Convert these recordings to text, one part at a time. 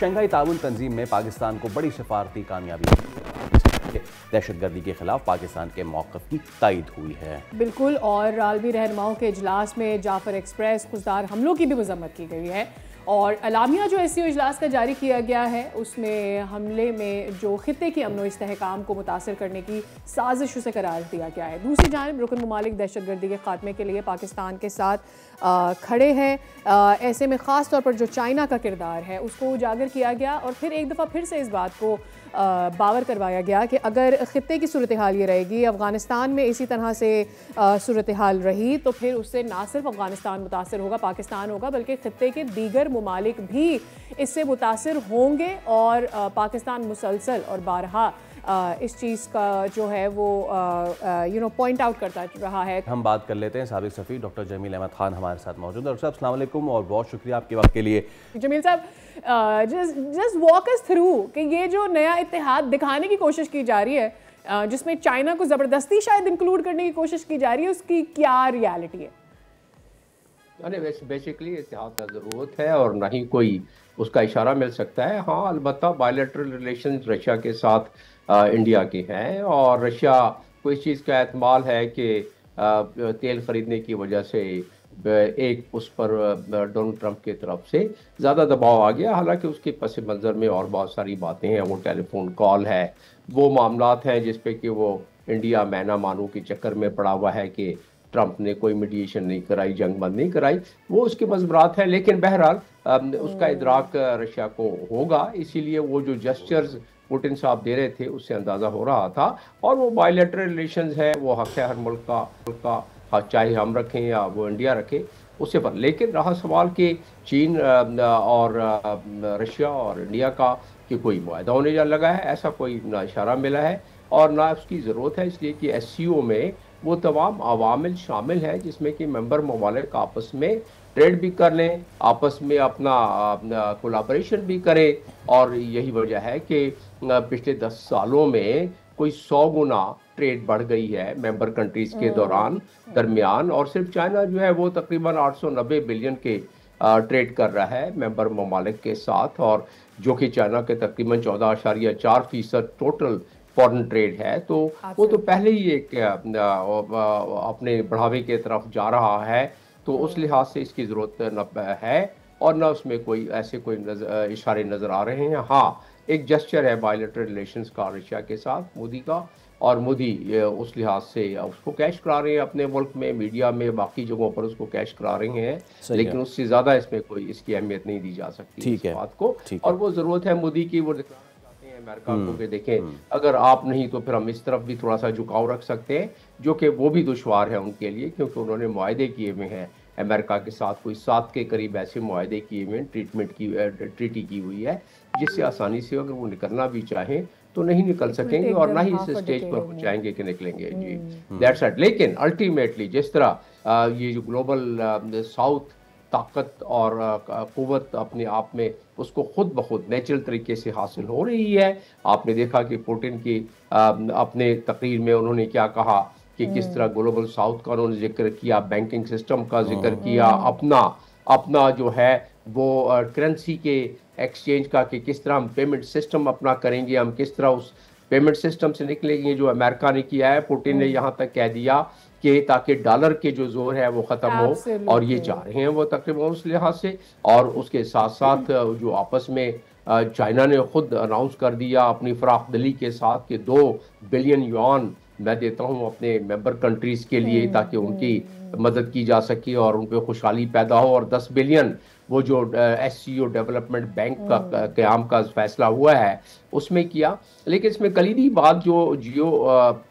Shanghai ताउन तंजीम में पाकिस्तान को बड़ी सिफारती कामयाबी मिली है। दहशतगर्दी के खिलाफ पाकिस्तान के मौक़िफ़ की तायद हुई है। बिल्कुल, और आलमी रहनुमाओं के इजलास में जाफर एक्सप्रेस खुजदार हमलों की भी मजम्मत की गई है और अलामिया जो SCO इजलास का जारी किया गया है उसमें हमले में जो खित्ते की अमन व इस्तेहकाम को मुतासर करने की साजिश उसे करार दिया गया है। दूसरी जानिब रुकन ममालिक दहशतगर्दी के खात्मे के लिए पाकिस्तान के साथ खड़े हैं। ऐसे में ख़ास तौर पर जो चाइना का किरदार है उसको उजागर किया गया और फिर एक दफ़ा फिर से इस बात को बावर करवाया गया कि अगर खित्ते की सूरत हाल ये रहेगी, अफ़गानिस्तान में इसी तरह से सूरत हाल रही तो फिर उससे ना सिर्फ अफ़गानिस्तान मुतासर होगा, पाकिस्तान होगा, बल्कि खित्ते के दीगर ममालिक भी इससे मुतासर होंगे और पाकिस्तान मुसलसल और बारहा इस चीज़ का जो है वो पॉइंट आउट करता रहा है। हम बात कर लेते हैं साबिक सफ़ीर डॉक्टर जमील अहमद खान हमारे साथ मौजूद है। डॉक्टर साहब अस्सलाम वालेकुम और बहुत शुक्रिया आपके वक्त के लिए। जमील साहब, जस्ट वॉक अस थ्रू कि ये जो नया इत्तेहाद दिखाने की कोशिश की जा रही है जिसमें चाइना को ज़बरदस्ती शायद इंक्लूड करने की कोशिश की जा रही है, उसकी क्या रियलिटी है? बेसिकली इत्तेहाद का ज़रूरत है और ना ही कोई उसका इशारा मिल सकता है। हाँ, अलबत्ता बायलैटरल रिलेशन रशिया के साथ इंडिया के हैं और रशिया को इस चीज़ का एहतमाल है कि तेल ख़रीदने की वजह से एक उस पर डोनाल्ड ट्रंप की तरफ से ज़्यादा दबाव आ गया। हालांकि उसके पस मंज़र में और बहुत सारी बातें हैं, वो टेलीफोन कॉल है, वो मामलात हैं जिस पे कि वो इंडिया मैना मानू के चक्कर में पड़ा हुआ है कि ट्रंप ने कोई मीडिएशन नहीं कराई, जंग बंद नहीं कराई, वो उसके मज़बरात हैं। लेकिन बहरहाल उसका इदराक रशिया को होगा, इसीलिए वो जो जेस्चर्स पुतिन साहब दे रहे थे उससे अंदाज़ा हो रहा था। और वो बायलैटरल रिलेशंस है, वो हक़ है हर मुल्क का चाहे हम रखें या वो इंडिया रखे उससे पर। लेकिन रहा सवाल कि चीन और रशिया और इंडिया का कि कोई मुआहदा होने जा लगा है, ऐसा कोई ना इशारा मिला है और ना उसकी ज़रूरत है, इसलिए कि SCO में वो तमाम अवामिल शामिल हैं जिसमें कि मेंबर ममालिक आपस में ट्रेड भी कर लें, आपस में अपना कोलाबरेशन भी करें। और यही वजह है कि पिछले 10 सालों में कोई 100 गुना ट्रेड बढ़ गई है मेंबर कंट्रीज़ के दरमियान और सिर्फ चाइना जो है वो तकरीबन 890 बिलियन के ट्रेड कर रहा है मेंबर ममालिक के साथ, और जो कि चाइना के तकरीबन 14.4% टोटल फॉरेन ट्रेड है। तो वो तो पहले ही एक अपने बढ़ावे की तरफ जा रहा है, तो उस लिहाज से इसकी ज़रूरत है और ना उसमें कोई ऐसे कोई इशारे नज़र आ रहे हैं। हाँ, एक जेस्चर है बायलैटरल रिलेशंस का रशिया के साथ मोदी का, और मोदी उस लिहाज से उसको कैश करा रहे हैं अपने मुल्क में, मीडिया में, बाकी जगहों पर उसको कैश करा रहे हैं, लेकिन उससे ज़्यादा इसमें कोई इसकी अहमियत नहीं दी जा सकती इस बात को। और वो ज़रूरत है मोदी की, वो अमेरिका को कि देखें अगर आप नहीं तो फिर हम इस तरफ भी थोड़ा सा झुकाव रख सकते हैं, जो कि वो भी दुश्वार है उनके लिए, क्योंकि उन्होंने मुआहदे किए हुए हैं अमेरिका के साथ, कोई 7 के करीब ऐसे मुआहदे किए हुए हैं, ट्रीटी की हुई है, जिससे आसानी से अगर वो निकलना भी चाहें तो नहीं निकल सकेंगे और ना ही इस स्टेज पर वो चाहेंगे कि निकलेंगे। जी, दैट्स इट। लेकिन अल्टीमेटली जिस तरह ये जो ग्लोबल साउथ ताकत और क़ुव्वत अपने आप में उसको खुद ब खुद नेचुरल तरीके से हासिल हो रही है। आपने देखा कि पुतिन की अपने तकरीर में उन्होंने क्या कहा कि किस तरह ग्लोबल साउथ का उन्होंने जिक्र किया, बैंकिंग सिस्टम का जिक्र किया, अपना जो है वो करेंसी के एक्सचेंज का कि किस तरह हम पेमेंट सिस्टम अपना करेंगे, हम किस तरह उस पेमेंट सिस्टम से निकलेंगे जो अमेरिका ने किया है। पुतिन ने यहाँ तक कह दिया कि ताकि डॉलर के जो जोर है वो ख़त्म हो, और ये चाह रहे हैं वो तकरीबन उस लिहाज से। और उसके साथ साथ जो आपस में चाइना ने खुद अनाउंस कर दिया अपनी फराख दिली के साथ कि 2 बिलियन युआन मैं देता हूँ अपने मेंबर कंट्रीज़ के लिए ताकि उनकी मदद की जा सके और उन पर खुशहाली पैदा हो, और 10 बिलियन वो जो SCO डेवलपमेंट बैंक का क़याम का फैसला हुआ है उसमें किया। लेकिन इसमें कलीदी बात जो जियो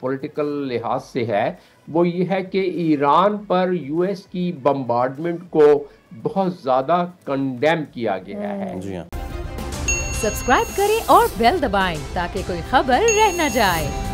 पॉलिटिकल लिहाज से है वो ये है कि ईरान पर US की बम्बार्डमेंट को बहुत ज़्यादा कंडेम किया गया है। सब्सक्राइब करें और बेल दबाएं ताकि कोई खबर रह न जाए।